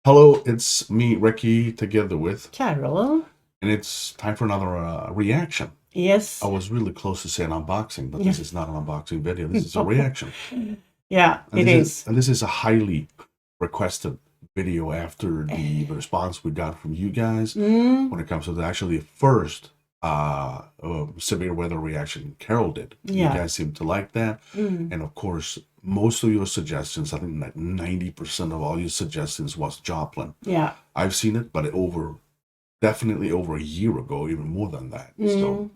Hello, it's me, Recky, together with, Carol. and it's time for another reaction. I Yes. was really close to saying unboxing, but Yeah. this is not an unboxing video. This is a reaction, Yeah, and it is. this is a highly requested video after the response we got from you guys Mm, when it comes to actually the first severe weather reaction Carol did. You yeah. guys seem to like that, Mm, and of course, most of your suggestions, I think like 90% of all your suggestions was Joplin. yeah. I've seen it, but definitely over a year ago, even more than that. So, Mm,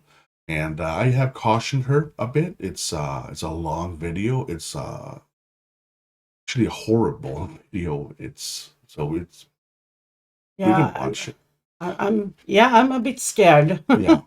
and I have cautioned her a bit. It's a long video. It's actually a horrible video. It's we can yeah. watch it. I'm a bit scared. Yeah.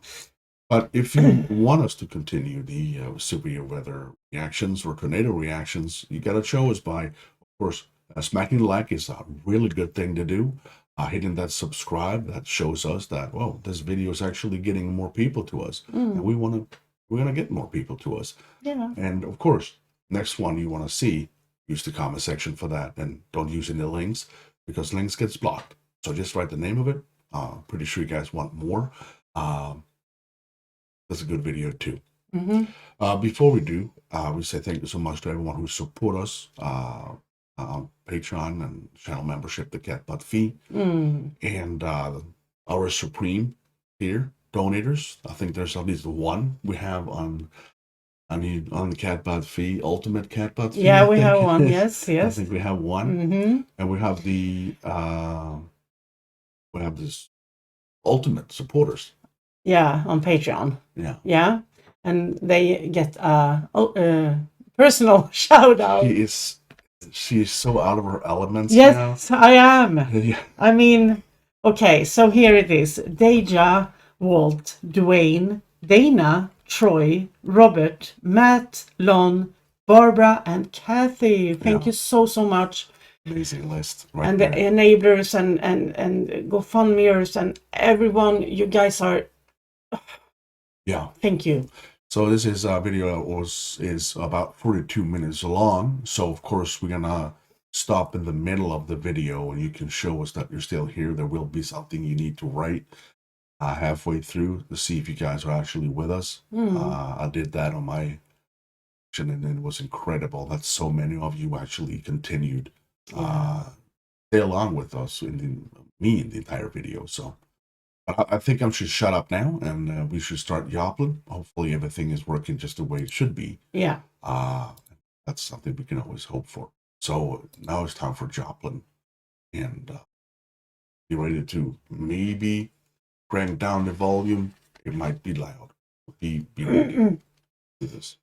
But if you want us to continue the severe weather reactions or tornado reactions, you got to show us by, of course, smacking the like is a really good thing to do. Hitting that subscribe, that shows us that, well, this video is actually getting more people to us. And we're going to get more people to us. Yeah. And of course, next one you want to see, use the comment section for that. And don't use any links because links gets blocked. So just write the name of it. Pretty sure you guys want more. That's a good video too. Before we do, we say thank you so much to everyone who support us on Patreon and channel membership, the Cat Butt Fee, and our supreme tier donators. I think there's at least one we have on the Cat Butt Fee, Ultimate Cat Butt Fee. Yeah, we have one. Yes, I yes. think we have one, and we have this Ultimate supporters. Yeah, on Patreon. Yeah. Yeah, and they get personal shout out. She is so out of her elements now. Yes, I am. Yeah. I mean, okay, so here it is. Deja, Walt, Dwayne, Dana, Troy, Robert, Matt, Lon, Barbara, and Kathy. Thank you so much. Amazing list, right? And there. the enablers and GoFundMeers and everyone, you guys are. Yeah. Thank you. So this is a video is about 42 minutes long. So of course we're gonna stop in the middle of the video and you can show us that you're still here. There will be something you need to write halfway through to see if you guys are actually with us. I did that on my and it was incredible that so many of you actually continued stay along with us in the entire video. So I think I should shut up now and we should start Joplin. Hopefully everything is working just the way it should be. Yeah. That's something we can always hope for. So now it's time for Joplin. And be ready to maybe crank down the volume. It might be loud. Be ready to do this.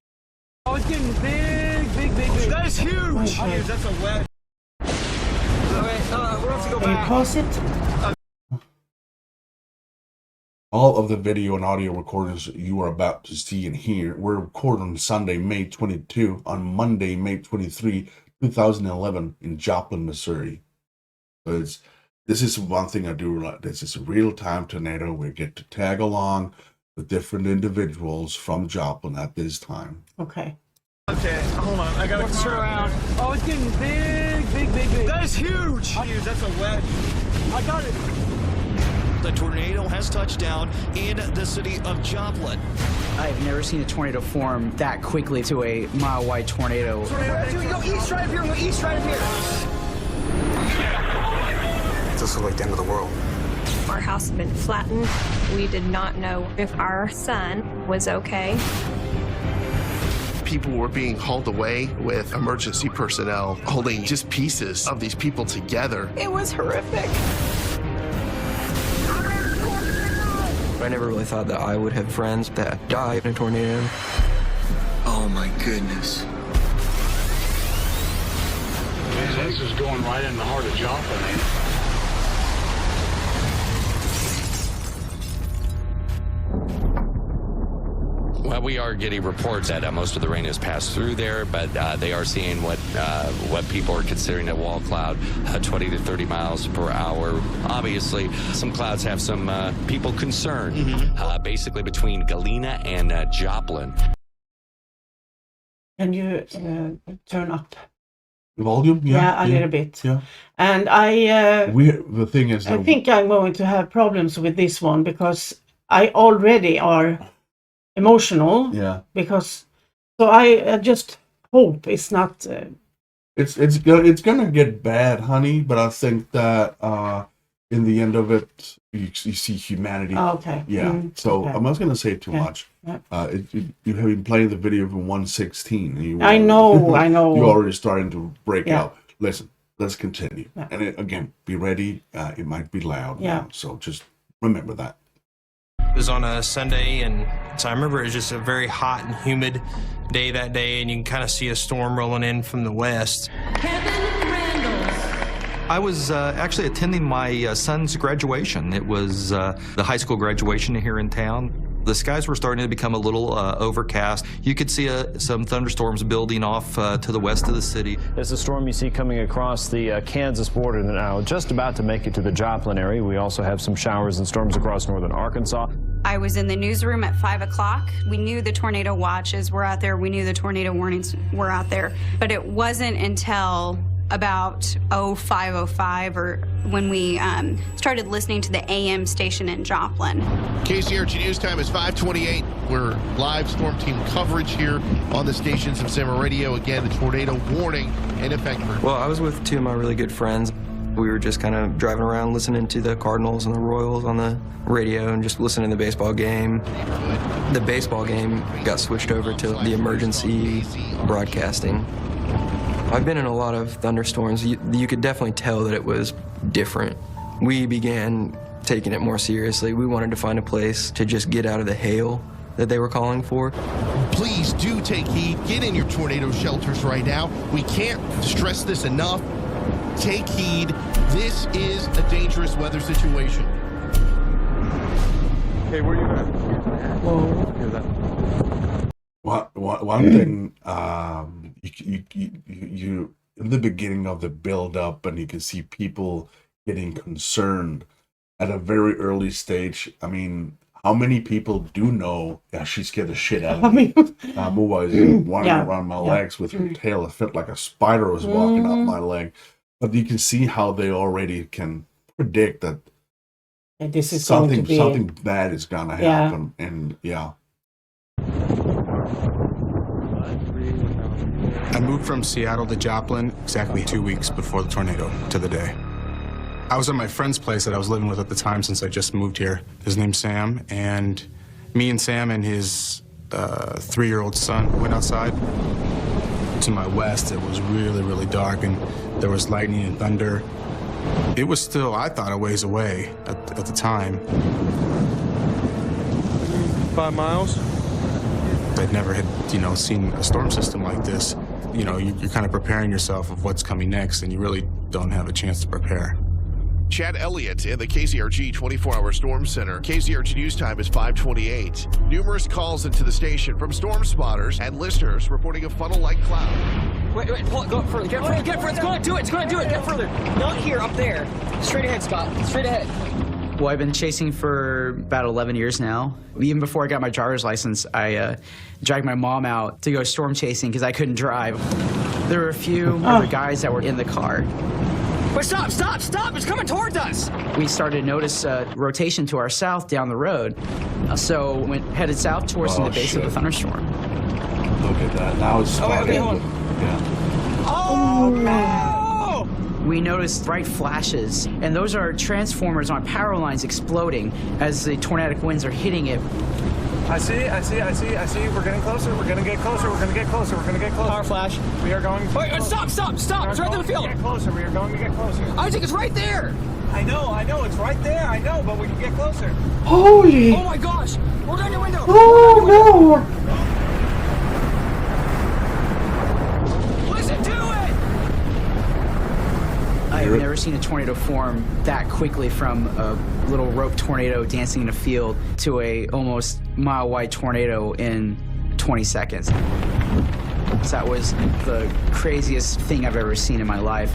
Oh, it's getting big. That is huge. Okay. That's a wet. We'll have to go Can you back. pause it? All of the video and audio recordings you are about to see and hear were recorded on Sunday, May 22, on Monday, May 23, 2011 in Joplin, Missouri. So this is one thing I do like. This is a real-time tornado. We get to tag along with different individuals from Joplin at this time. Okay. Okay, hold on. I gotta turn around. Oh, it's getting big. That is huge. That's a wedge. I got it. The tornado has touched down in the city of Joplin. I've never seen a tornado form that quickly to a mile-wide tornado. Go east right here. Go east right here. This was like the end of the world. Our house had been flattened. We did not know if our son was okay. People were being hauled away with emergency personnel holding just pieces of these people together. It was horrific. I never really thought that I would have friends that died in a tornado. Oh my goodness. This is going right in the heart of Joplin. Well, we are getting reports that most of the rain has passed through there, but they are seeing what people are considering a wall cloud, 20 to 30 miles per hour. Obviously, some clouds have some people concerned, basically between Galena and Joplin. Can you turn up volume. Yeah, a little bit. Yeah. And The thing is, I think I'm going to have problems with this one because I already are emotional. Yeah. Because so I just hope it's not. It's gonna get bad, honey. But I think that in the end of it, you see humanity. Oh, okay. Yeah. So okay. I'm not gonna say too much. Yeah. You have been playing the video from 1:16. And I know. You're already starting to break Yeah. out. Listen, let's continue. Yeah. And again, be ready. It might be loud. Yeah. Now, so just remember that. It was on a Sunday, and so I remember it was just a very hot and humid day that day, and you can kind of see a storm rolling in from the west. I was actually attending my son's graduation. It was the high school graduation here in town. The skies were starting to become a little overcast. You could see some thunderstorms building off to the west of the city. It's a storm you see coming across the Kansas border now, just about to make it to the Joplin area. We also have some showers and storms across northern Arkansas. I was in the newsroom at 5 o'clock. We knew the tornado watches were out there. We knew the tornado warnings were out there. But it wasn't until about 05:05 or when we started listening to the AM station in Joplin. KCRG News Time is 5:28. We're live storm team coverage here on the stations of Summer Radio. Again, the tornado warning in effect. Well, I was with two of my really good friends. We were just kind of driving around listening to the Cardinals and the Royals on the radio and just listening to the baseball game. The baseball game got switched over to the emergency broadcasting. I've been in a lot of thunderstorms. You could definitely tell that it was different. We began taking it more seriously. We wanted to find a place to just get out of the hail that they were calling for. Please do take heed. Get in your tornado shelters right now. We can't stress this enough. Take heed. This is a dangerous weather situation. Hey, where are you at? One thing, you in the beginning of the build up, and you can see people getting concerned at a very early stage. I mean, how many people do know? Yeah, she scared the shit out of me. Muwa is wandering around my legs with her tail. It felt like a spider was walking up my leg. But you can see how they already can predict that this is something bad is gonna happen, and I moved from Seattle to Joplin exactly 2 weeks before the tornado, to the day. I was at my friend's place that I was living with at the time since I just moved here. His name's Sam, and me and Sam and his 3-year-old son went outside. To my west, it was really, really dark, and there was lightning and thunder. It was still, I thought, a ways away at the time. 5 miles? I'd never had, seen a storm system like this. You're kind of preparing yourself of what's coming next, and you really don't have a chance to prepare. Chad Elliott in the KCRG 24-hour Storm Center. KCRG News Time is 5:28. Numerous calls into the station from storm spotters and listeners reporting a funnel-like cloud. Wait, pull it, go up further. Get further. It's going to do it. Get further. Not here, up there. Straight ahead, Scott. Straight ahead. Well, I've been chasing for about 11 years now. Even before I got my driver's license, I dragged my mom out to go storm chasing because I couldn't drive. There were a few other guys that were in the car. Wait, stop! It's coming towards us! We started to notice rotation to our south down the road. So went headed south towards the base of the thunderstorm. Look at that. Now it's okay, hold on. Yeah. Oh, no! We noticed bright flashes, and those are transformers on power lines exploding as the tornadic winds are hitting it. I see. We're getting closer. We're going to get closer. Power flash. We are going. Wait, stop! It's right in the field. Get closer. We are going to get closer. Isaac, it's right there. I know. It's right there. I know, but we can get closer. Holy! Oh my gosh! We're down your window. Oh no! Listen to it. I've never seen a tornado form that quickly from a little rope tornado dancing in a field to a almost mile-wide tornado in 20 seconds. So that was the craziest thing I've ever seen in my life.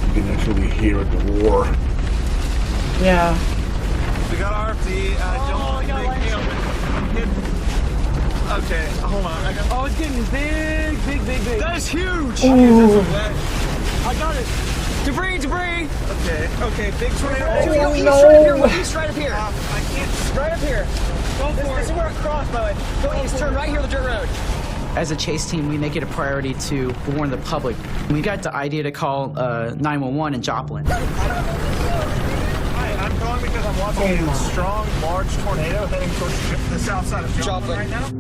You can actually hear the roar. Yeah. We got RFD. Don't think Okay, hold on. Oh, it's getting big, big, big, big. That is huge. Ooh. I got it. Debris, debris. Okay, big tornado. Go east, no. right up here. Go east, right up here. I can't. Right up here. Go for This is where I cross, by the way. Go east, turn right here on the dirt road. As a chase team, we make it a priority to warn the public. We got the idea to call 911 in Joplin. Hi, I'm calling because I'm watching a strong, large tornado heading towards the south side of Joplin right now.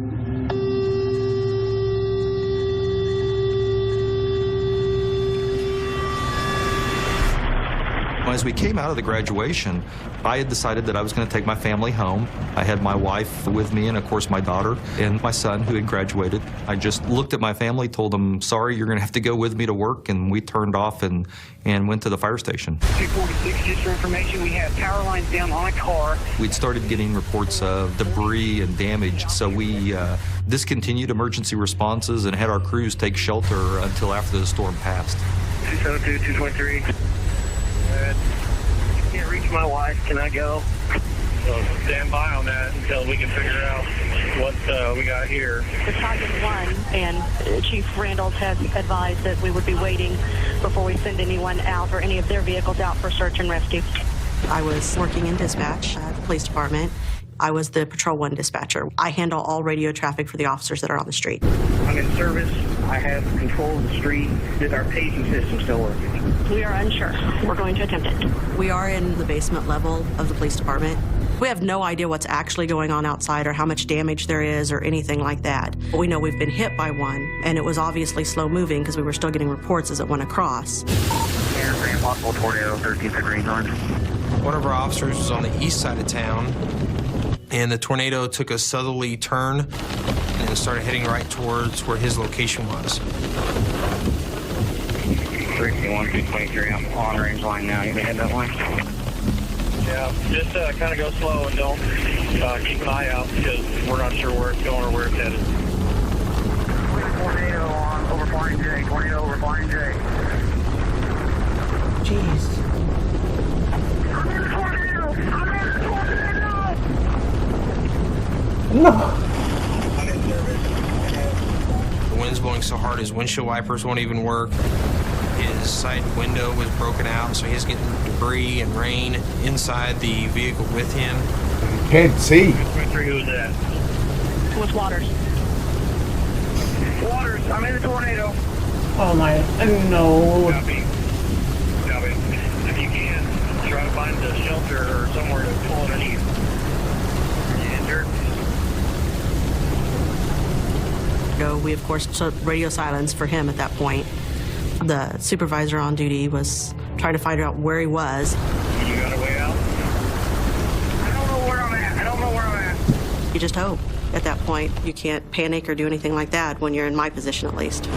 As we came out of the graduation, I had decided that I was going to take my family home. I had my wife with me and, of course, my daughter and my son who had graduated. I just looked at my family, told them, sorry, you're going to have to go with me to work, and we turned off and went to the fire station. 246, just for information, we have power lines down on a car. We'd started getting reports of debris and damage, so we discontinued emergency responses and had our crews take shelter until after the storm passed. 272, 223. Can't reach my wife. Can I go? So stand by on that until we can figure out what we got here. Battalion 1 and Chief Randall has advised that we would be waiting before we send anyone out or any of their vehicles out for search and rescue. I was working in dispatch at the police department. I was the Patrol 1 dispatcher. I handle all radio traffic for the officers that are on the street. I'm in service. I have control of the street. Does our paging system still work? We are unsure. We're going to attempt it. We are in the basement level of the police department. We have no idea what's actually going on outside or how much damage there is or anything like that. But we know we've been hit by one, and it was obviously slow moving because we were still getting reports as it went across. Air possible tornado, 13th degree north. One of our officers was on the east side of town, and the tornado took a southerly turn and started heading right towards where his location was. 31, 223, I'm on range line now. You can head that way? Yeah, just kind of go slow and don't keep an eye out because we're not sure where it's going or where it's headed. Tornado on over Flying J. Tornado over Flying J. Jeez. I'm in the tornado! I'm in the tornado! No. The wind's blowing so hard his windshield wipers won't even work. His side window was broken out, so he's getting debris and rain inside the vehicle with him. Can't see. 23, who's that? It was Waters. Waters, I'm in the tornado. Oh my, no. Copy. Copy. If you can, try to find a shelter or somewhere to pull underneath. Injured? So we, of course, took radio silence for him at that point. The supervisor on duty was trying to find out where he was. You got a way out? I don't know where I'm at. I don't know where I'm at. You just hope. At that point, you can't panic or do anything like that when you're in my position, at least.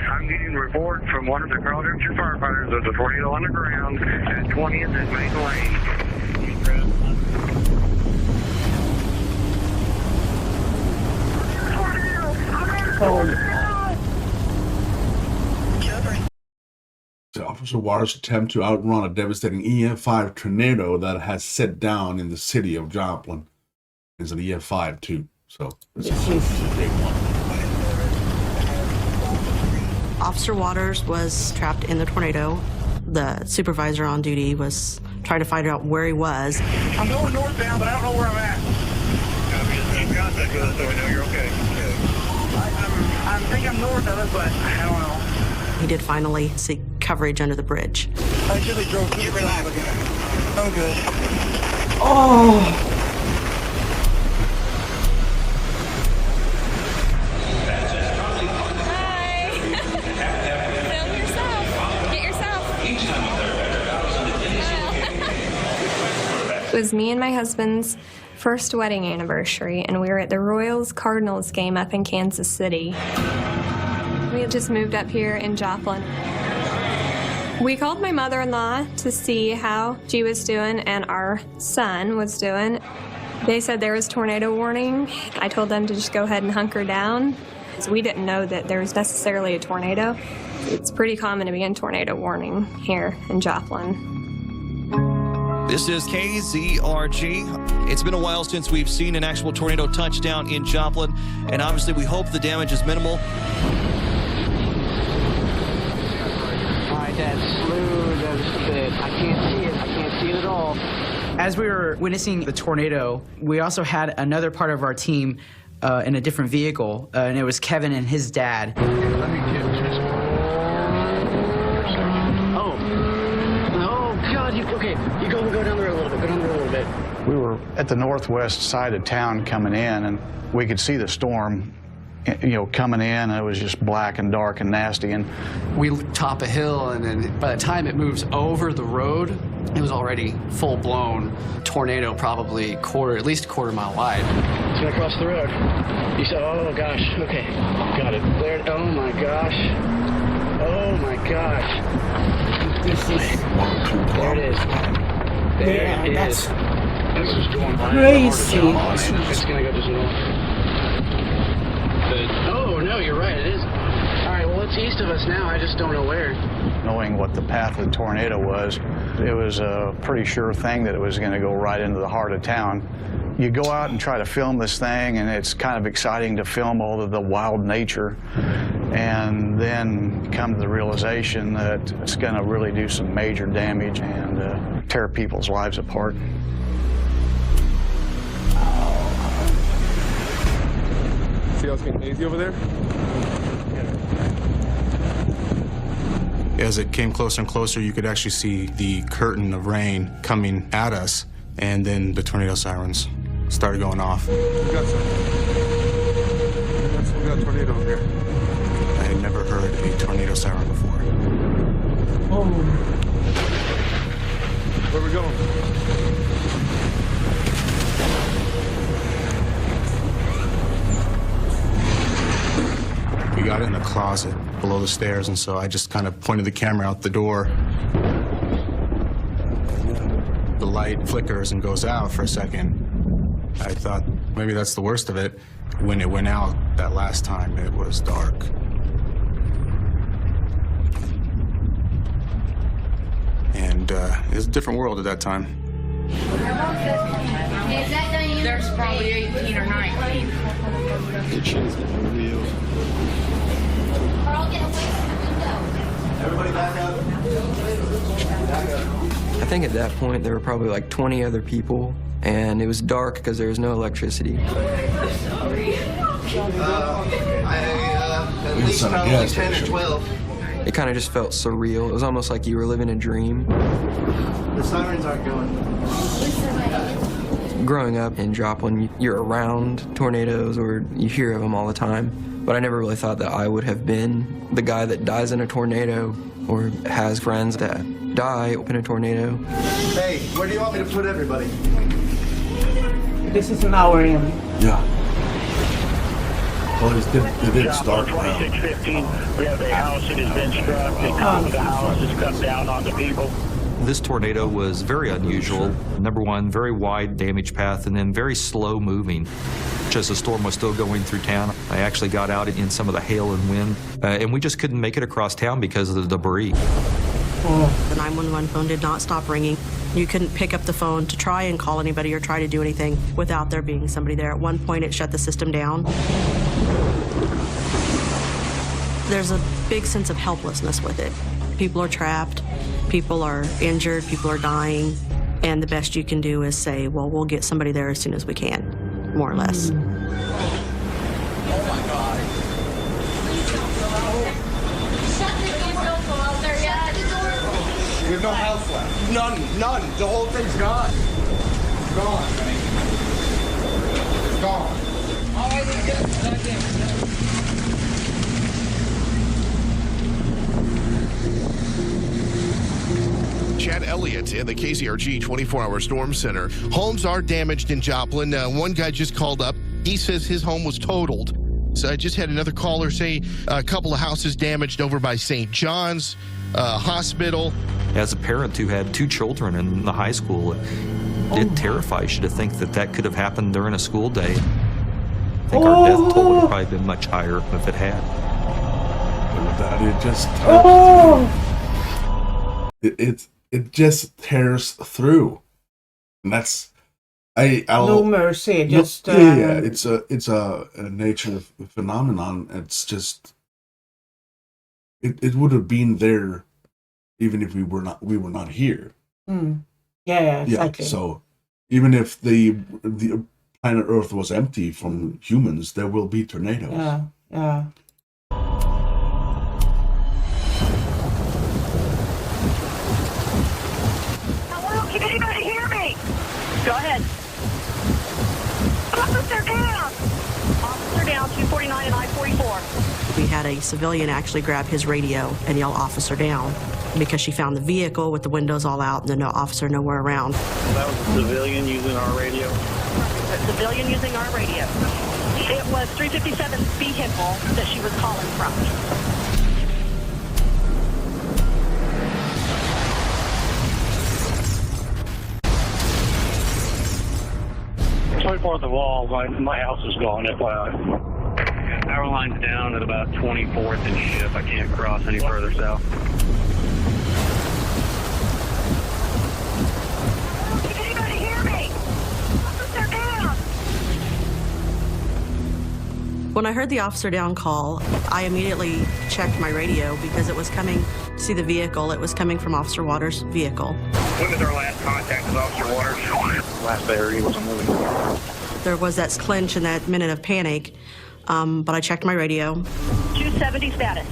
I'm getting a report from one of the Carl Junction firefighters. There's a tornado on the ground at 20th and Main Lane. Officer Waters' attempt to outrun a devastating EF5 tornado that has set down in the city of Joplin. It's an EF5 too, so this is a big one. Officer Waters was trapped in the tornado. The supervisor on duty was trying to find out where he was. I'm going northbound, but I don't know where I'm at. Keep contact with us so we know you're okay. I think I'm north of it, but I don't know. He did finally seek coverage under the bridge. I actually drove through the lab again. I'm good. Oh. It was me and my husband's first wedding anniversary, and we were at the Royals-Cardinals game up in Kansas City. We had just moved up here in Joplin. We called my mother-in-law to see how she was doing and our son was doing. They said there was tornado warning. I told them to just go ahead and hunker down. So we didn't know that there was necessarily a tornado. It's pretty common to be in tornado warning here in Joplin. This is KZRG. It's been a while since we've seen an actual tornado touchdown in Joplin, and obviously we hope the damage is minimal. All right, Dad, slow down just a bit. I can't see it. I can't see it at all. As we were witnessing the tornado, we also had another part of our team in a different vehicle, and it was Kevin and his dad. Let me get just... Oh, God, okay, you go down the road a little bit, go down the road a little bit. We were at the northwest side of town coming in, and we could see the storm, coming in, and it was just black and dark and nasty. And we top a hill, and then by the time it moves over the road, it was already full-blown tornado, probably at least a quarter mile wide. It's gonna cross the road. You said, oh gosh, okay, got it. There, oh my gosh. Oh my gosh. This is... There it is. There it is. This is going crazy. It's gonna go just north. Oh no, you're right, it is. All right, well, it's east of us now. I just don't know where. knowing what the path of the tornado was, it was a pretty sure thing that it was going to go right into the heart of town. You go out and try to film this thing, and it's kind of exciting to film all of the wild nature, and then come to the realization that it's going to really do some major damage and tear people's lives apart. See how it's getting hazy over there? As it came closer and closer, you could actually see the curtain of rain coming at us, and then the tornado sirens started going off. We got a tornado over here. I had never heard a tornado siren before. Oh. Where are we going? We got in a closet below the stairs, and so I just kind of pointed the camera out the door. The light flickers and goes out for a second. I thought maybe that's the worst of it. When it went out that last time, it was dark. And it was a different world at that time. There's probably 18 or 19. The shit's getting real. Everybody back up. I think at that point there were probably like 20 other people, and it was dark because there was no electricity. Sorry. At least probably 10 or 12. It kind of just felt surreal. It was almost like you were living a dream. The sirens aren't going. Growing up in Joplin, you're around tornadoes or you hear of them all the time. But I never really thought that I would have been the guy that dies in a tornado or has friends that die in a tornado. Hey, where do you want me to put everybody? This is an hour in. Yeah. Well, it's dark now. 2615, we have a house that has been struck. The top of the house has come down on the people. This tornado was very unusual. Number one, very wide damage path, and then very slow moving. As the storm was still going through town, I actually got out in some of the hail and wind, and we just couldn't make it across town because of the debris. The 911 phone did not stop ringing. You couldn't pick up the phone to try and call anybody or try to do anything without there being somebody there. At one point, it shut the system down. There's a big sense of helplessness with it. People are trapped, people are injured, people are dying, and the best you can do is say, well, we'll get somebody there as soon as we can, more or less. Oh my God. Shut the door out there. Shut the door. We have no house left. None. The whole thing's gone. Gone, man. It's gone. All right, let's get it. Chad Elliott in the KZRG 24-hour storm center. Homes are damaged in Joplin. One guy just called up. He says his home was totaled. So I just had another caller say a couple of houses damaged over by St. John's Hospital. As a parent who had 2 children in the high school, it terrifies you to think that that could have happened during a school day. think our death toll would have probably been much higher if it had. That it just it just tears through, and that's no mercy. Just it's a nature phenomenon. It's just it would have been there even if we were not here. Yeah, exactly. Yeah, so even if the planet Earth was empty from humans, there will be tornadoes. Yeah. Hello, can anybody hear me? Go ahead. Officer down! Officer down, 249 and I-44. We had a civilian actually grab his radio and yell "officer down" because she found the vehicle with the windows all out and the officer nowhere around. That was a civilian using our radio? A civilian using our radio. It was 357's vehicle that she was calling from. 24th of all, my house is gone, FYI. Power line's down at about 24th and Ship. I can't cross any further south. Can anybody hear me? Officer down! When I heard the officer down call, I immediately checked my radio because it was coming to see the vehicle. It was coming from Officer Waters' vehicle. When was our last contact with Officer Waters? Last battery wasn't moving. There was that clinch and that minute of panic, but I checked my radio. 270 status.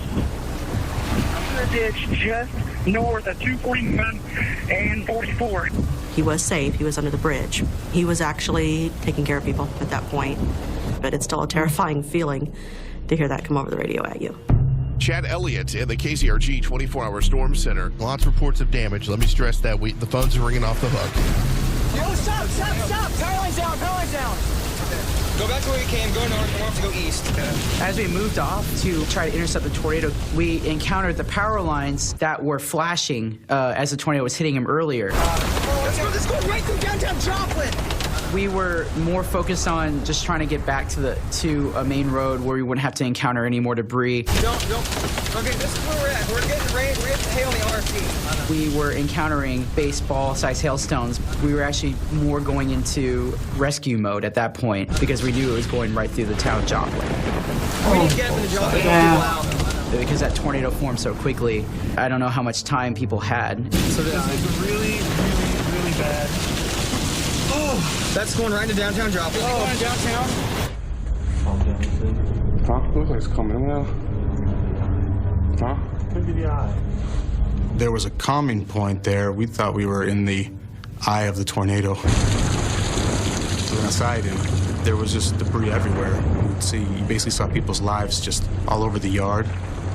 I'm in a ditch just north of 249 and 44. He was safe. He was under the bridge. He was actually taking care of people at that point. But it's still a terrifying feeling to hear that come over the radio at you. Chad Elliott in the KZRG 24-hour storm center. Lots of reports of damage. Let me stress that the phones are ringing off the hook. Yo, stop! Power line's down, Go back to where you came, go north, and we'll have to go east. As we moved off to try to intercept the tornado, we encountered the power lines that were flashing as the tornado was hitting him earlier. Let's go right through downtown Joplin! We were more focused on just trying to get back to a main road where we wouldn't have to encounter any more debris. Don't. Okay, this is where we're at. We're getting rain. We're getting hail on the RFP. We were encountering baseball-sized hailstones. We were actually more going into rescue mode at that point because we knew it was going right through the town of Joplin. We need to get into Joplin. Yeah. Because that tornado formed so quickly, I don't know how much time people had. So this is really bad. Oh, that's going right into downtown Joplin. Oh, going downtown? Huh? Looks like it's coming now. Huh? Maybe the eye. There was a calming point there. We thought we were in the eye of the tornado. We went outside and there was just debris everywhere. You basically saw people's lives just all over the yard.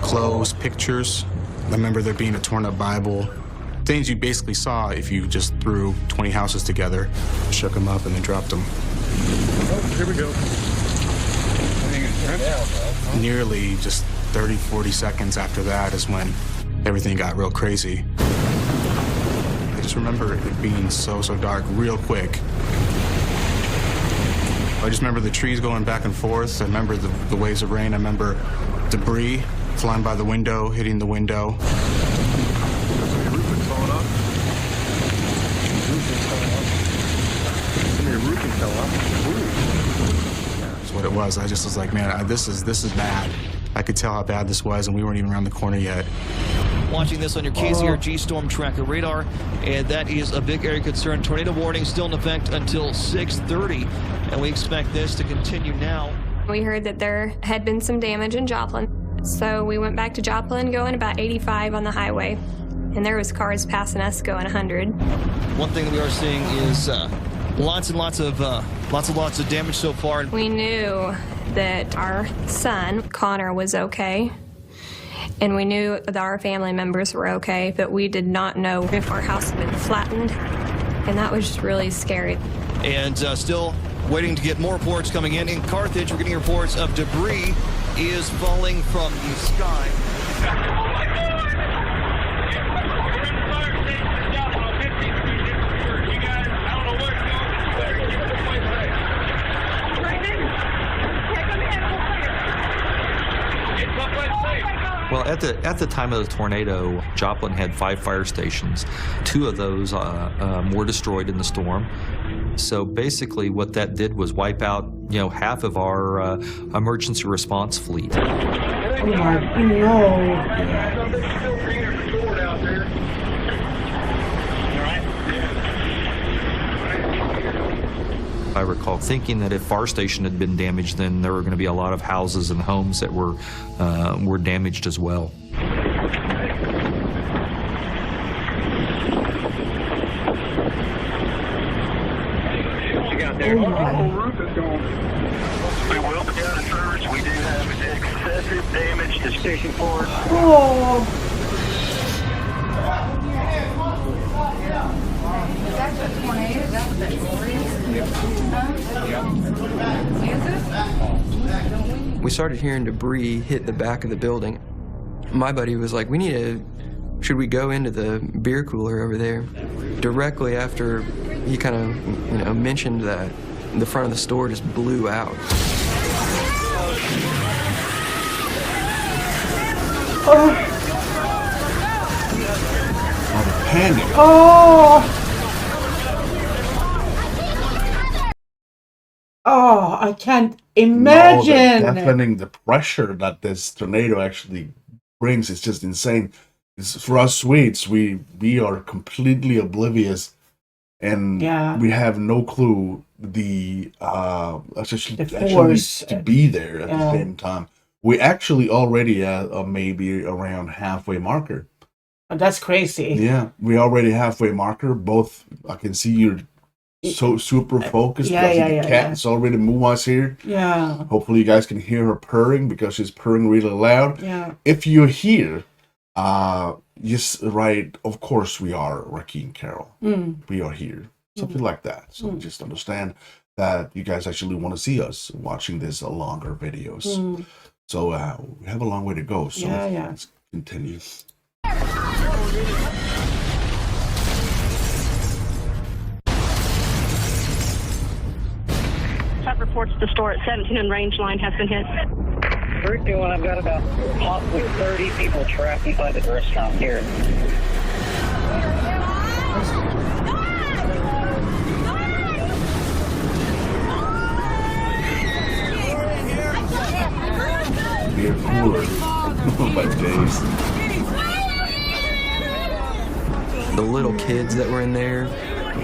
Clothes, pictures. I remember there being a torn up Bible. Things you basically saw if you just threw 20 houses together, shook them up, and then dropped them. Oh, here we go. Nearly just 30, 40 seconds after that is when everything got real crazy. I just remember it being so dark real quick. I just remember the trees going back and forth. I remember the waves of rain. I remember debris flying by the window, hitting the window. That's what it was. I just was like, man, this is bad. I could tell how bad this was, and we weren't even around the corner yet. Watching this on your KZRG Storm Tracker radar, and that is a big area concern. Tornado warning still in effect until 6:30, and we expect this to continue now. We heard that there had been some damage in Joplin, so we went back to Joplin going about 85 on the highway, and there was cars passing us going 100. One thing that we are seeing is lots of damage so far. We knew that our son, Connor, was okay. And we knew that our family members were okay, but we did not know if our house had been flattened. And that was just really scary. And still waiting to get more reports coming in. In Carthage, we're getting reports of debris is falling from the sky. Well, at the time of the tornado, Joplin had 5 fire stations. 2 of those were destroyed in the storm. So basically what that did was wipe out, half of our emergency response fleet. Oh my, no. I recall thinking that if fire station had been damaged, then there were going to be a lot of houses and homes that were damaged as well. The whole roof is gone. We will be out of service. We do have excessive damage to station 4. Oh. Is that the tornado? Is that what that is? We started hearing debris hit the back of the building. My buddy was like, should we go into the beer cooler over there? Directly after he kind of, mentioned that, the front of the store just blew out. Oh. Panic. Oh. Oh, I can't imagine. No, deafening the pressure that this tornado actually brings is just insane. For us Swedes, we are completely oblivious, and we have no clue the force to be there at the same time. We actually already at maybe around halfway marker. Oh, that's crazy. Yeah, we already halfway marker. Both, I can see you're so super focused. The cat is already moving us here. Yeah. Hopefully you guys can hear her purring because she's purring really loud. Yeah. If you're here, yes, right. Of course we are Recky and Carol. We are here. Something like that. So just understand that you guys actually want to see us watching this longer videos. So we have a long way to go. So let's continue. That reports the store at 17 and range line has been hit. 321, I've got about possibly 30 people trapped inside the restaurant here. Beer cooler. Oh my days. The little kids that were in there,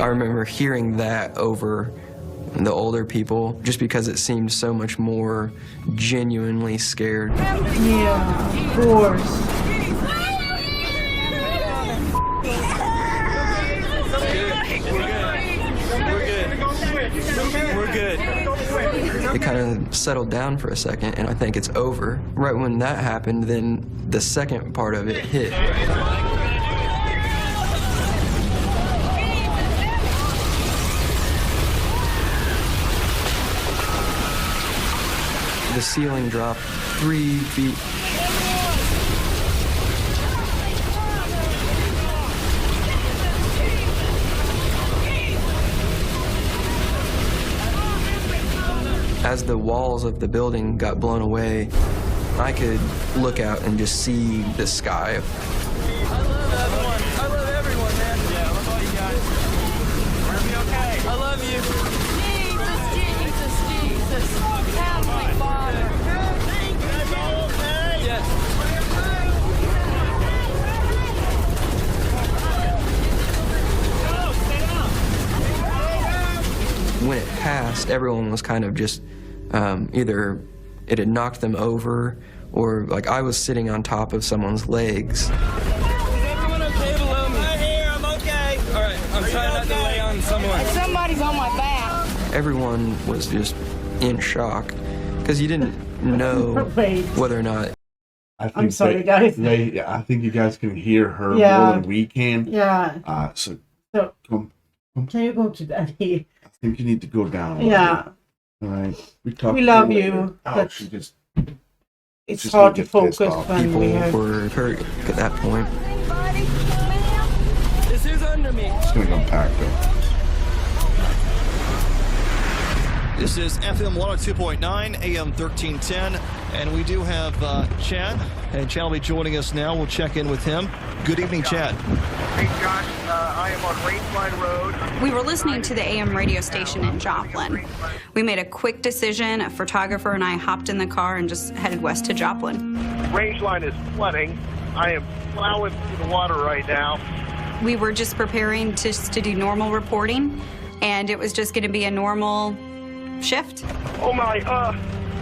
I remember hearing that over the older people just because it seemed so much more genuinely scared. Yeah, of course. We're good. It kind of settled down for a second, and I think it's over. Right when that happened, then the second part of it hit. The ceiling dropped 3 feet. As the walls of the building got blown away, I could look out and just see the sky. I love everyone, man. Yeah, I love all you guys. We're gonna be okay. I love you. Jesus. Heavenly Father. Yes. When it passed, everyone was kind of just either it had knocked them over or like I was sitting on top of someone's legs. Is everyone okay below me? I'm here, I'm okay. All right, I'm trying not to lay on someone. Somebody's on my back. Everyone was just in shock because you didn't know whether or not. I'm sorry, guys. I think you guys can hear her more than we can. Yeah. So can you go to Daddy? I think you need to go down. Yeah. All right. We love you. Oh, she just. It's hard to focus when People we have... were hurt at that point. This is under me. It's gonna go packed up. This is FM 102.9, AM 1310, and we do have Chad, and Chad will be joining us now. We'll check in with him. Good evening, Chad. Hey, Josh, I am on Rangeline Road. We were listening to the AM radio station in Joplin. We made a quick decision. A photographer and I hopped in the car and just headed west to Joplin. Rangeline is flooding. I am plowing through the water right now. We were just preparing to do normal reporting, and it was just going to be a normal shift. Oh my,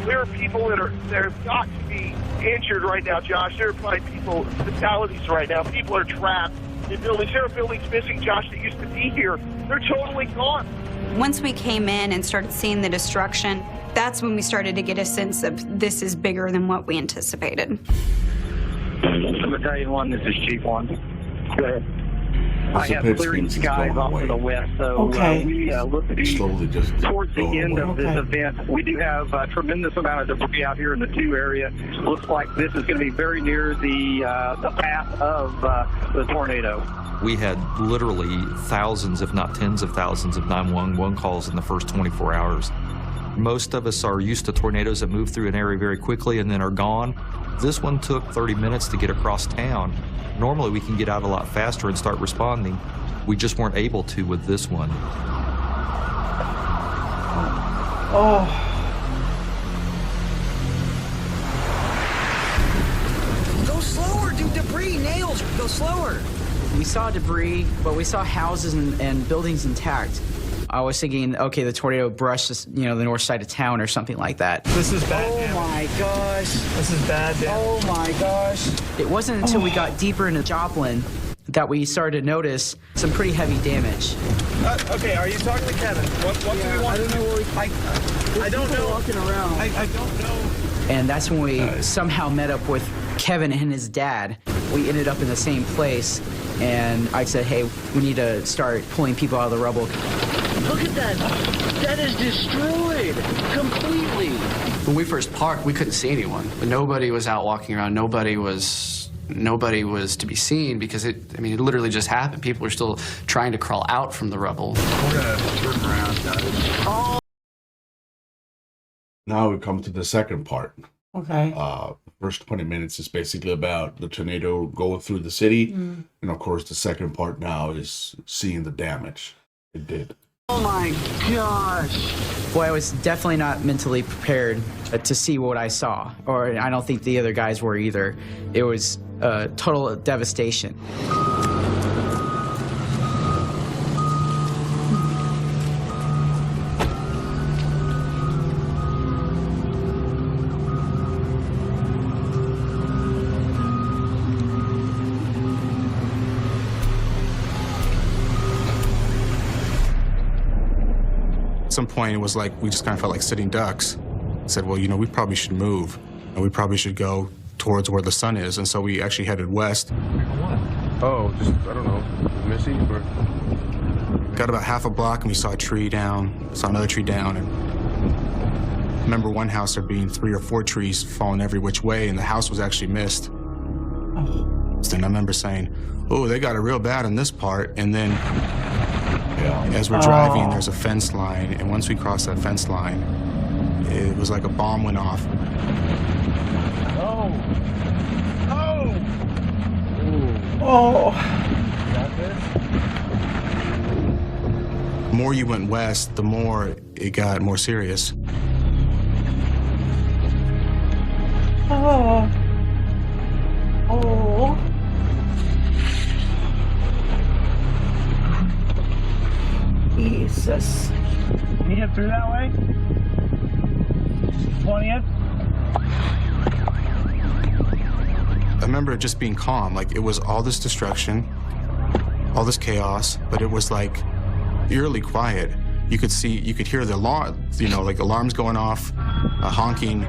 there are people that have got to be injured right now, Josh. There are probably people, fatalities right now. People are trapped in buildings. There are buildings missing, Josh, that used to be here. They're totally gone. Once we came in and started seeing the destruction, that's when we started to get a sense of this is bigger than what we anticipated. Battalion 1, this is Chief 1. Go ahead. I have clearing skies off to the west, so we look to be slowly just towards the end of this event. We do have a tremendous amount of debris out here in the 2 area. Looks like this is going to be very near the path of the tornado. We had literally thousands, if not tens of thousands, of 911 calls in the first 24 hours. Most of us are used to tornadoes that move through an area very quickly and then are gone. This one took 30 minutes to get across town. Normally we can get out a lot faster and start responding. We just weren't able to with this one. Oh. Go slower, dude. Debris, nails. Go slower. We saw debris, but we saw houses and buildings intact. I was thinking, okay, the tornado brushed, the north side of town or something like that. This is bad. Oh my gosh. This is bad. Oh my gosh. It wasn't until we got deeper into Joplin that we started to notice some pretty heavy damage. Okay, are you talking to Kevin? What do we want? I don't know where I don't know. Walking around. I don't know. And that's when we somehow met up with Kevin and his dad. We ended up in the same place, and I said, hey, we need to start pulling people out of the rubble. Look at that. That is destroyed completely. When we first parked, we couldn't see anyone. Nobody was out walking around. Nobody was to be seen because it literally just happened. People were still trying to crawl out from the rubble. We're gonna turn around, guys. Oh. Now we come to the second part. Okay. First 20 minutes is basically about the tornado going through the city. And of course, the second part now is seeing the damage it did. Oh my gosh. Boy, I was definitely not mentally prepared to see what I saw, or I don't think the other guys were either. It was total devastation. At some point, it was like we just kind of felt like sitting ducks. Said, well, we probably should move, and we probably should go towards where the sun is. And so we actually headed west. Oh, just, I don't know, Missy? Or... Got about half a block, and we saw a tree down, saw another tree down. And I remember one house there being 3 or 4 trees falling every which way, and the house was actually missed. So then I remember saying, oh, they got it real bad in this part. And then as we're driving, there's a fence line, and once we crossed that fence line, it was like a bomb went off. Oh! Oh! Oh! The more you went west, the more it got more serious. Oh! Oh! Jesus. Can you get through that way? 20th? I remember it just being calm. Like, it was all this destruction, all this chaos, but it was like eerily quiet. You could hear the alarm, like alarms going off, honking.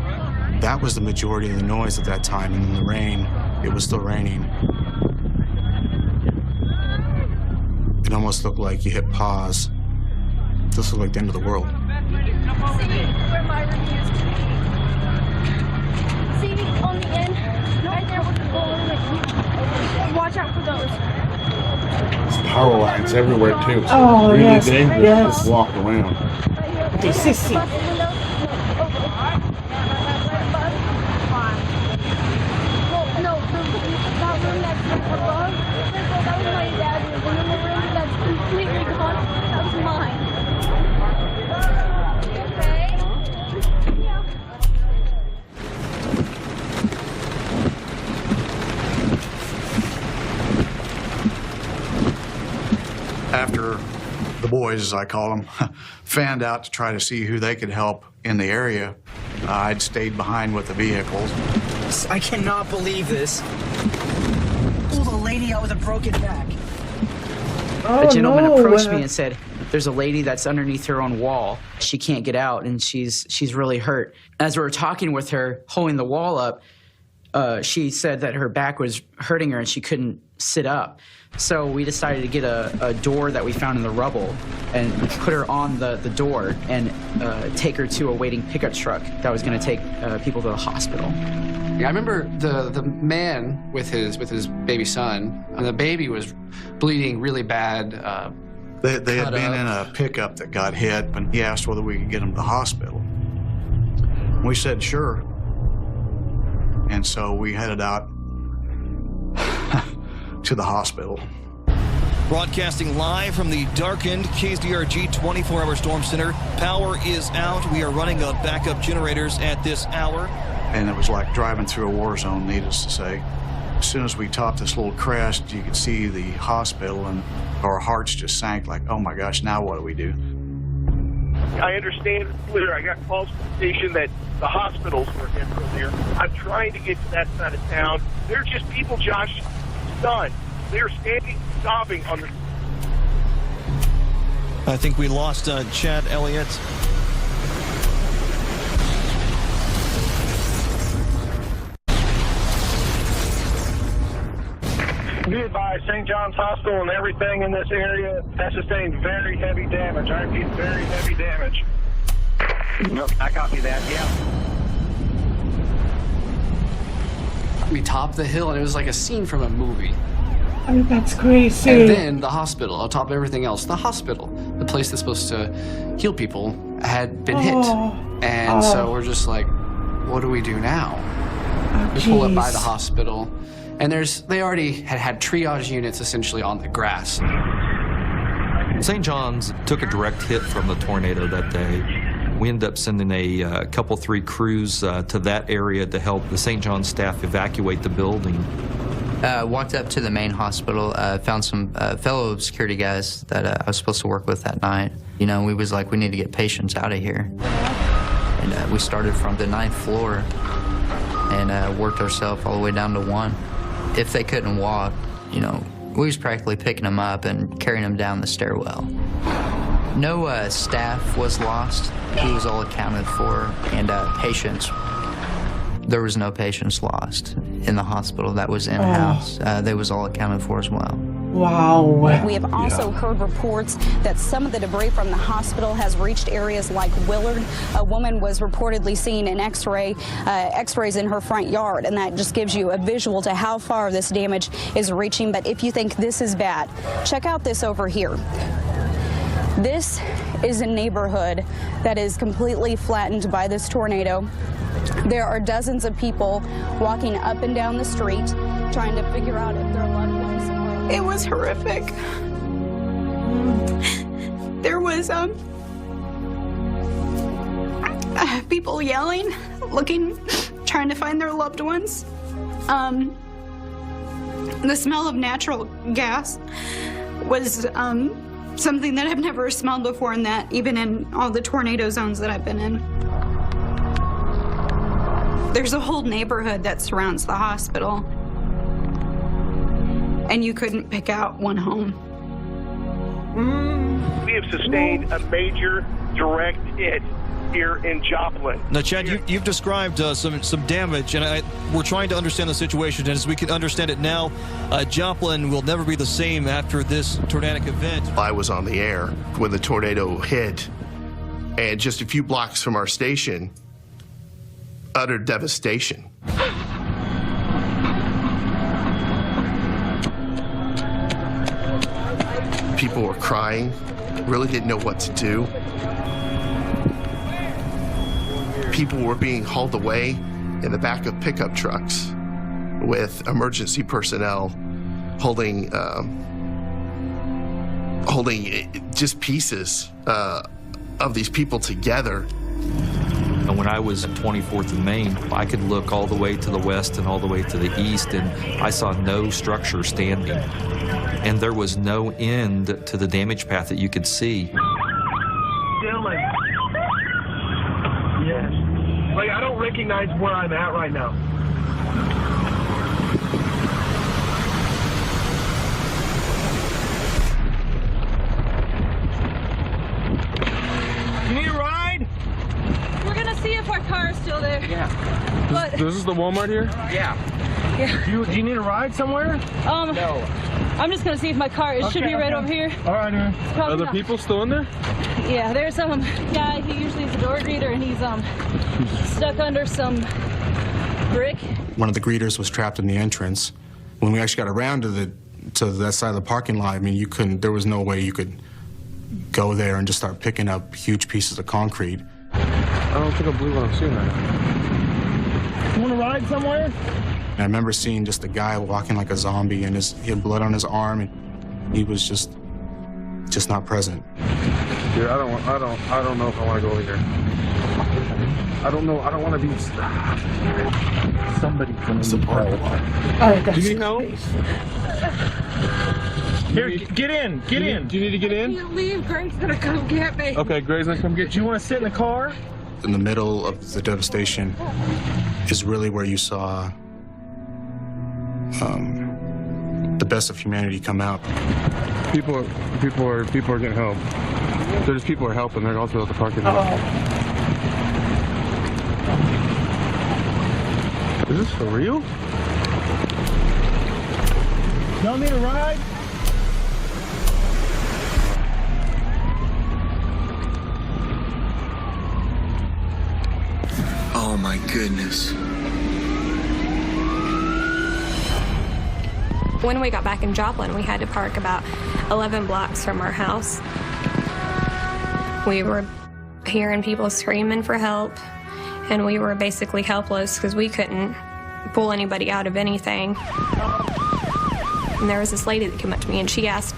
That was the majority of the noise at that time. And in the rain, it was still raining. It almost looked like you hit pause. This looked like the end of the world. See where my Recky is to be. See on the end, right there with the bull. Watch out for those. There's power lines everywhere too. So Oh, it's really yes, dangerous yes. to just walk around. Okay, Sissy. No, that room that's above, that was my dad's room. And then the room that's completely gone, that was mine. Okay? Yeah. After the boys, as I call them, fanned out to try to see who they could help in the area, I'd stayed behind with the vehicles. I cannot believe this. Oh, the lady out with a broken back. Oh, A gentleman no. approached me and said, there's a lady that's underneath her own wall. She can't get out, and she's really hurt. As we were talking with her, holding the wall up, she said that her back was hurting her and she couldn't sit up. So we decided to get a door that we found in the rubble and put her on the door and take her to a waiting pickup truck that was going to take people to the hospital. I remember the man with his baby son, and the baby was bleeding really bad. They had been in a pickup that got hit, and he asked whether we could get him to the hospital. We said sure. And so we headed out to the hospital. Broadcasting live from the darkened KZRG 24-hour storm center. Power is out. We are running on backup generators at this hour. And it was like driving through a war zone, needless to say. As soon as we topped this little crest, you could see the hospital, and our hearts just sank like, oh my gosh, now what do we do? I understand clear. I got calls from the station that the hospitals were hit earlier. I'm trying to get to that side of town. They're just people, Josh, stunned. They're standing, sobbing on the... I think we lost Chad Elliott. Be advised, St. John's Hospital and everything in this area has sustained very heavy damage. I repeat, very heavy damage. Nope, I copy that, yeah. We topped the hill, and it was like a scene from a movie. Oh, that's crazy. And then the hospital, on top of everything else, the hospital, the place that's supposed to heal people, had been hit. And so we're just like, what do we do now? We pull up by the hospital, and they already had triage units essentially on the grass. St. John's took a direct hit from the tornado that day. We ended up sending a couple, 3 crews to that area to help the St. John's staff evacuate the building. Walked up to the main hospital, found some fellow security guys that I was supposed to work with that night. You know, we was like, we need to get patients out of here. And we started from the 9th floor and worked ourselves all the way down to 1. If they couldn't walk, you know, we was practically picking them up and carrying them down the stairwell. No staff was lost. He was all accounted for, and patients. There was no patients lost in the hospital that was in-house. They was all accounted for as well. Wow. We have also heard reports that some of the debris from the hospital has reached areas like Willard. A woman was reportedly seen in x-rays in her front yard, and that just gives you a visual to how far this damage is reaching. But if you think this is bad, check out this over here. This is a neighborhood that is completely flattened by this tornado. There are dozens of people walking up and down the street trying to figure out if their loved ones are... It was horrific. There was people yelling, trying to find their loved ones. The smell of natural gas was something that I've never smelled before, and that even in all the tornado zones that I've been in. There's a whole neighborhood that surrounds the hospital, and you couldn't pick out one home. We have sustained a major direct hit here in Joplin. Now, Chad, you've described some damage, and we're trying to understand the situation. And as we can understand it now, Joplin will never be the same after this tornadic event. I was on the air when the tornado hit, and just a few blocks from our station, utter devastation. People were crying, really didn't know what to do. People were being hauled away in the back of pickup trucks with emergency personnel holding just pieces of these people together. And when I was at 24th and Main, I could look all the way to the west and all the way to the east, and I saw no structure standing. And there was no end to the damage path that you could see. Dylan. Yes. Like, I don't recognize where I'm at right now. You need a ride? We're gonna see if our car is still there. Yeah. But This is the Walmart here? yeah. Do you need a ride somewhere? No. I'm just gonna see if my car. It should be right over here. All right, man. Probably Are there not. people still in there? Yeah, there's some guy. He usually is a door greeter, and he's stuck under some brick. One of the greeters was trapped in the entrance. When we actually got around to that side of the parking lot, I mean, there was no way you could go there and just start picking up huge pieces of concrete. I don't think I believe what I'm seeing right now. You want to ride somewhere? And I remember seeing just a guy walking like a zombie, and he had blood on his arm, and he was just not present. Dude, I don't know if I want to go over here. I don't know. I don't want to be. Somebody from the Oh, Do you need help? Here, get in. Get in. Do you need to get in? I can't leave. Greg's gonna come get me. Okay, Gray's gonna come get you. You want to sit in the car? In the middle of the devastation is really where you saw the best of humanity come out. People are getting help. They're just people are helping. They're also at the parking lot. Is this for real? Y'all need a ride? Oh my goodness. When we got back in Joplin, we had to park about 11 blocks from our house. We were hearing people screaming for help, and we were basically helpless because we couldn't pull anybody out of anything. And there was this lady that came up to me, and she asked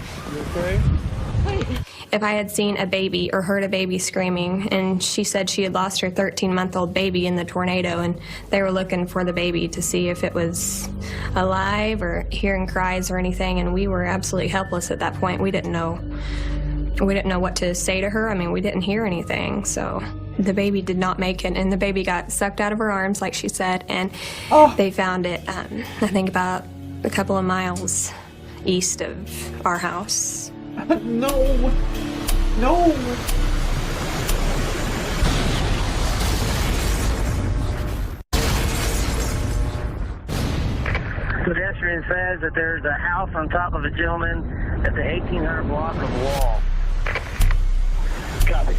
if I had seen a baby or heard a baby screaming, and she said she had lost her 13-month-old baby in the tornado, and they were looking for the baby to see if it was alive or hearing cries or anything, and we were absolutely helpless at that point. We didn't know what to say to her. I mean, we didn't hear anything, so the baby did not make it, and the baby got sucked out of her arms, like she said, and they found it, I think about a couple of miles east of our house. No. Pedestrian says that there's a house on top of a gentleman at the 1800 block of Wall. Copy.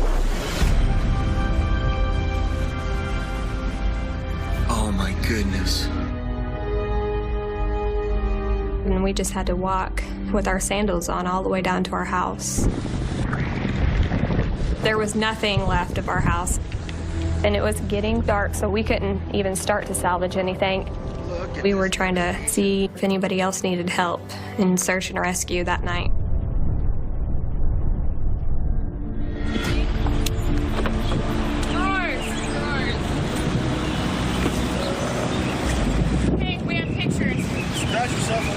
Oh my goodness. And we just had to walk with our sandals on all the way down to our house. There was nothing left of our house, and it was getting dark, so we couldn't even start to salvage anything. We were trying to see if anybody else needed help in search and rescue that night.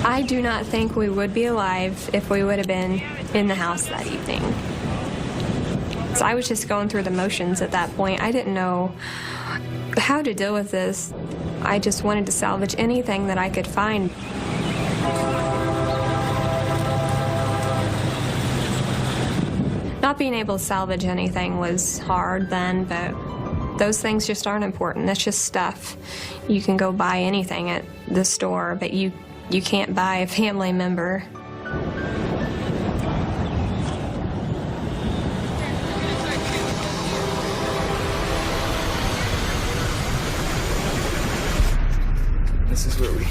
I do not think we would be alive if we would have been in the house that evening. So I was just going through the motions at that point. I didn't know how to deal with this. I just wanted to salvage anything that I could find. Not being able to salvage anything was hard then, but those things just aren't important. That's just stuff. You can go buy anything at the store, but you can't buy a family member. This is where we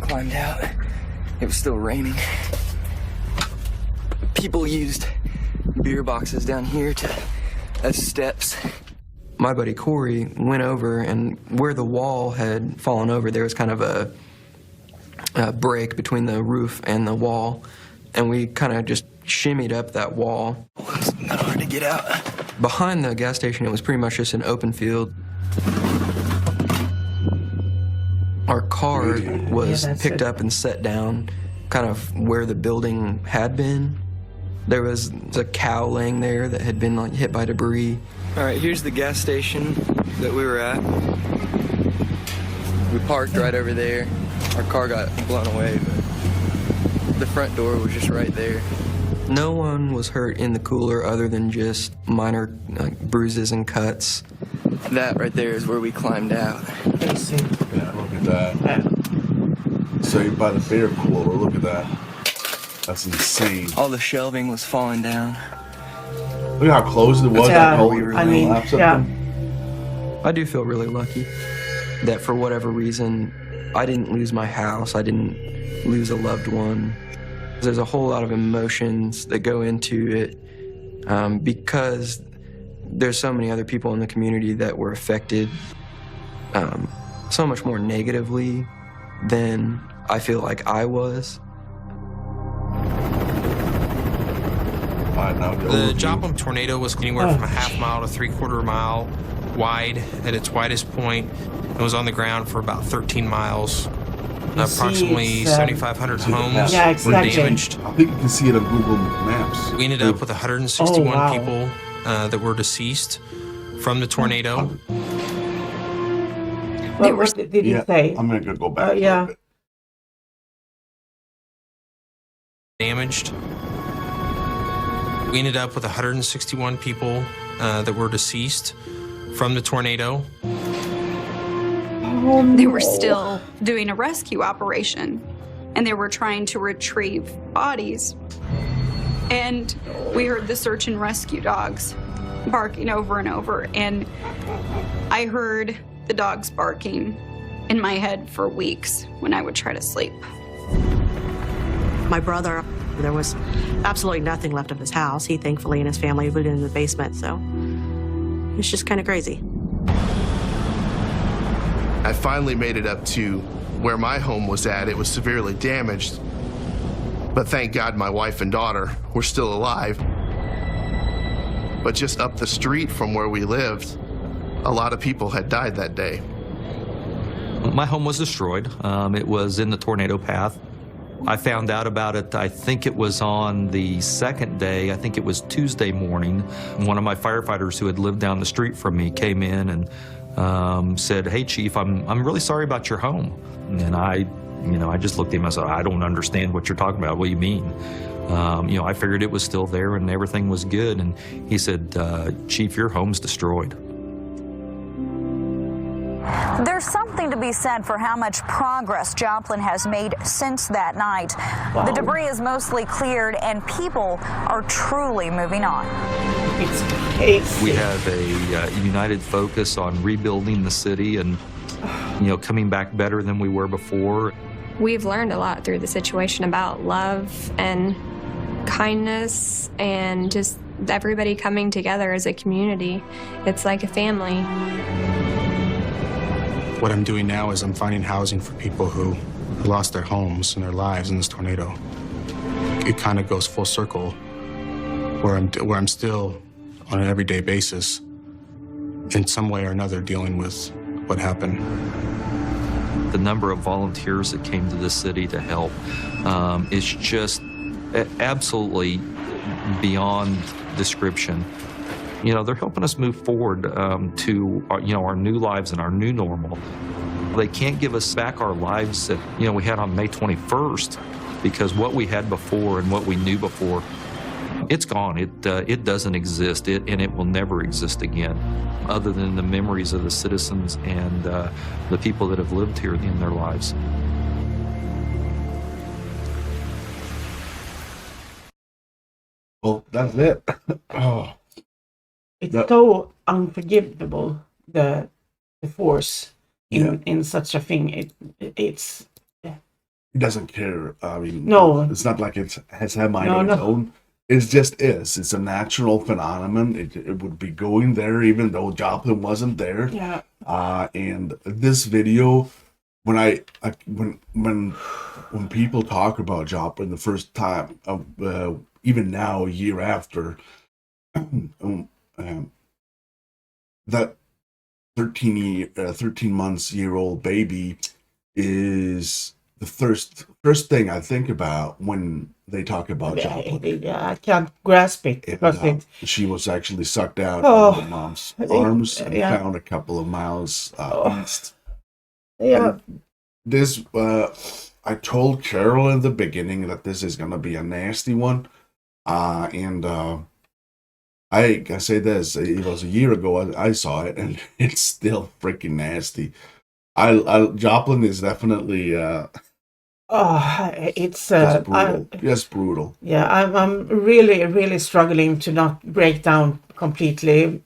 climbed out. It was still raining. People used beer boxes down here as steps. my buddy Corey went over, and where the wall had fallen over, there was kind of a break between the roof and the wall, and we kind of just shimmied up that wall. It's not hard to get out. Behind the gas station, it was pretty much just an open field. Our car was picked up and set down kind of where the building had been. There was a cow laying there that had been like hit by debris. All right, here's the gas station that we were at. We parked right over there. Our car got blown away, but the front door was just right there. No one was hurt in the cooler other than just minor bruises and cuts. That right there is where we climbed out. Yeah, look at that. Saved by the bear cooler, look at that. That's insane. All the shelving was falling down. Look how close it was. Yeah, I mean, yeah. I do feel really lucky that for whatever reason, I didn't lose my house. I didn't lose a loved one. There's a whole lot of emotions that go into it because there's so many other people in the community that were affected so much more negatively than I feel like I was. The Joplin tornado was anywhere from a half mile to 3/4 mile wide at its widest point. It was on the ground for about 13 miles. Approximately 7,500 homes were damaged. I think you can see it on Google Maps. We ended up with 161 people that were deceased from the tornado. What did you say? I'm going to go back. Yeah. Damaged. We ended up with 161 people that were deceased from the tornado. They were still doing a rescue operation, and they were trying to retrieve bodies. And we heard the search and rescue dogs barking over and over, and I heard the dogs barking in my head for weeks when I would try to sleep. My brother, there was absolutely nothing left of his house. He thankfully and his family lived in the basement, so it's just kind of crazy. I finally made it up to where my home was at. It was severely damaged, but thank God my wife and daughter were still alive. But just up the street from where we lived, a lot of people had died that day. My home was destroyed. It was in the tornado path. I found out about it, I think it was on the second day, I think it was Tuesday morning. One of my firefighters who had lived down the street from me came in and said, "Hey Chief, I'm really sorry about your home." And I just looked at him and I said, "I don't understand what you're talking about. What do you mean?" I figured it was still there and everything was good. And he said, "Chief, your home's destroyed." There's something to be said for how much progress Joplin has made since that night. Wow. The debris is mostly cleared and people are truly moving on. It's crazy. We have a united focus on rebuilding the city and, coming back better than we were before. We've learned a lot through the situation about love and kindness and just everybody coming together as a community. It's like a family. What I'm doing now is I'm finding housing for people who lost their homes and their lives in this tornado. It kind of goes full circle where I'm still on an everyday basis in some way or another dealing with what happened. The number of volunteers that came to the city to help is just absolutely beyond description. They're helping us move forward to our new lives and our new normal. They can't give us back our lives that we had on May 21st because what we had before and what we knew before, it's gone. It doesn't exist, and it will never exist again, other than the memories of the citizens and the people that have lived here in their lives. Well, that's it. Oh. It's so unforgivable, the force in such a thing. It's He doesn't care. I mean, no, it's not like it has a mind on its own. It just is. It's a natural phenomenon. It would be going there even though Joplin wasn't there. Yeah. And this video, when people talk about Joplin the first time, even now, a year after, that 13 months year old baby is the first thing I think about when they talk about Joplin. Yeah, I can't grasp it because She was actually sucked out Oh, of the mom's arms and yeah. found a couple of miles east. Yeah. And this, I told Carol in the beginning that this is going to be a nasty one. And I say this, it was a year ago I saw it, and it's still freaking nasty. Joplin is definitely it's just brutal. Just brutal. Yeah, I'm really struggling to not break down completely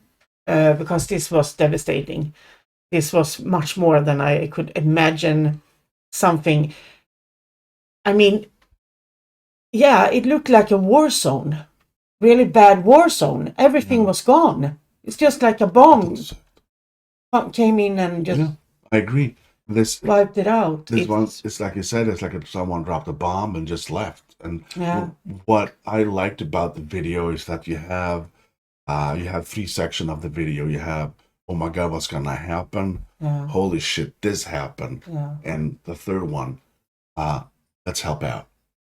because this was devastating. This was much more than I could imagine. Something. I mean, yeah, it looked like a war zone, really bad war zone. Everything was gone. It's just like a bomb came in and just I agree. This wiped it out. It's like you said, it's like if someone dropped a bomb and just left. And Yeah. what I liked about the video is that you have 3 sections of the video. You have, oh my God, what's gonna happen? Yeah. Holy shit, this happened. Yeah. And the third one, let's help out.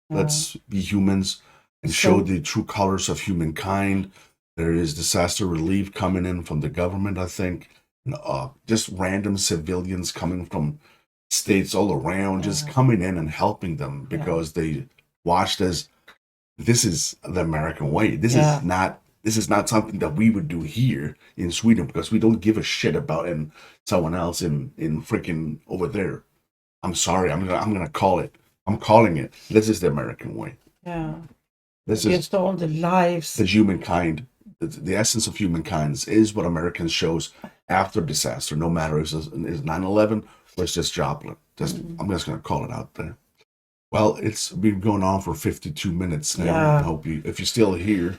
Yeah. Let's be humans and show the true colors of humankind. There is disaster relief coming in from the government, I think. Just random civilians coming from states all around, just coming in and helping them because they watched as this is the American way. This is not something that we would do here in Sweden because we don't give a shit about someone else in freaking over there. I'm sorry, I'm gonna call it. I'm calling it. This is the American way. Yeah. This is just all the lives. the humankind. The essence of humankind is what Americans shows after disaster, no matter if it's 9/11 or it's just Joplin. I'm just going to call it out there. Well, it's been going on for 52 minutes now. Yeah. I hope if you're still here,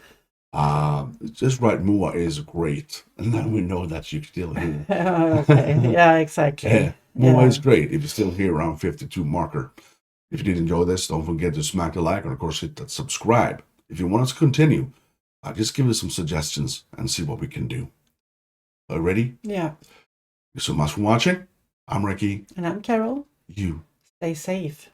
just write Mua is great, and then we know that you're still here. Okay. Yeah, exactly. Yeah. Mua is great if you're still here around 52 marker. If you did enjoy this, don't forget to smack the like and of course hit that subscribe. If you want us to continue, just give us some suggestions and see what we can do. Ready? Yeah. Thank you so much for watching. I'm Recky. And I'm Carol. You Stay safe.